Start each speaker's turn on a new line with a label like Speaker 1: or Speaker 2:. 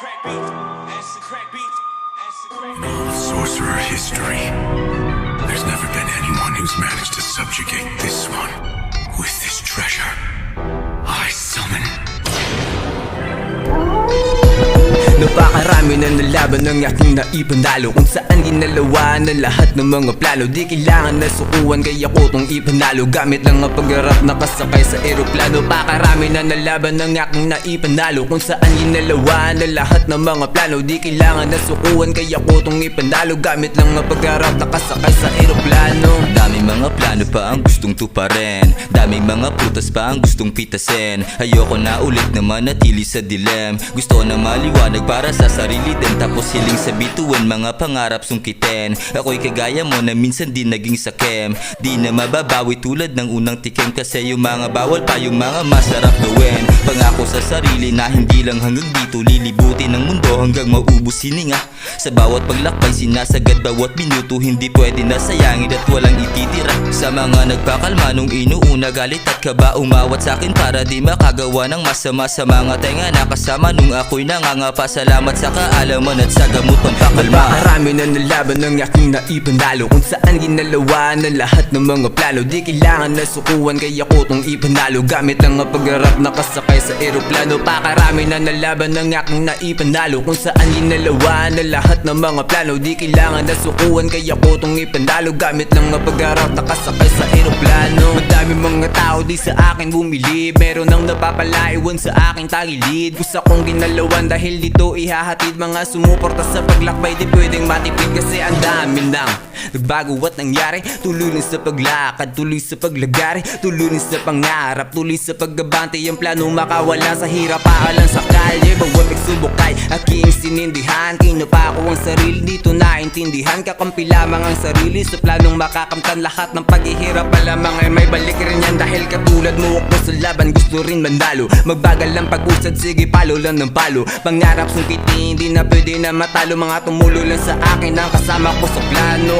Speaker 1: In all of sorcerer history, there's never been anyone who's managed to subjugate this one. With this treasure, I summon.
Speaker 2: Napakarami na nalaban ng aking naipanalo, kung saan ginalawa ng lahat ng mga plano. Di kailangan na sukuan kaya ko tong ipanalo, gamit lang ang pagharap nakasakay sa eroplano. Pakarami na nalaban ng aking naipanalo, kung saan ginalawa ng lahat ng mga plano. Di kailangan na sukuan kaya ko tong ipanalo, gamit lang ang pagharap nakasakay sa eroplano.
Speaker 3: Daming mga plano pa ang gustong tuparin, daming mga putas pa ang gustong pitasin. Ayoko na ulit na manatili sa dilem, gusto na maliwanag para sa sarili din, tapos hiling sa bituin, mga pangarap sungkitin. Ako'y kagaya mo na minsan din naging sakem, di na mababawi tulad ng unang tikim, kasi yung mga bawal pa yung mga masarap gawin. Pangako sa sarili na hindi lang hanggang dito, lilibutin ng mundo hanggang maubos sininga. Sa bawat paglakbay sinasagad bawat minuto, hindi pwede na sayangin at walang ititira. Sa mga nagpakalma nung inuuna, galit at kaba umawat sa akin para di makagawa ng masama sa mga tenga na kasama nung ako'y nangangapa. Salamat sa kaalaman at sa gamot pampakalma.
Speaker 2: Napakarami na nalaban ng aking naipanalo, kung saan ginalawa ng lahat ng mga plano. Di kailangan na sukuan kaya ko tong ipanalo, gamit lang ang pagharap nakasakay sa eroplano. Pakarami na nalaban ng aking naipanalo, kung saan ginalawa ng lahat ng mga plano. Di kailangan na sukuan kaya ko tong ipanalo, gamit lang ang pagharap nakasakay sa eroplano. Madami mga tao di sa akin bumili, meron ang napapalaiwan sa aking tagilid. Gusto kong ginalawan dahil dito ihahatid mga sumuporta sa paglakbay. Di pwedeng matipid kasi ang dami nang nagbago at nangyari. Tuloy na sa paglakad, tuloy sa paglagari, tuloy na sa pangarap, tuloy sa paggabante. Ang plano makawala sa hirap, paalang sa kalye. Bawat nagsubok ay aking sinindihan, kinapa ko ang sarili, dito naintindihan. Kakampi lamang ang sarili sa planong makakamtan lahat ng paghihirap. Malamang ay may balik rin yan, dahil katulad mo ako sa laban gusto rin mandalo. Magbagal lang pag-usad, sige palo lang ng palo. Pangarap sungkitin, hindi na pwede na matalo. Mga tumulo lang sa akin ang kasama ko sa plano.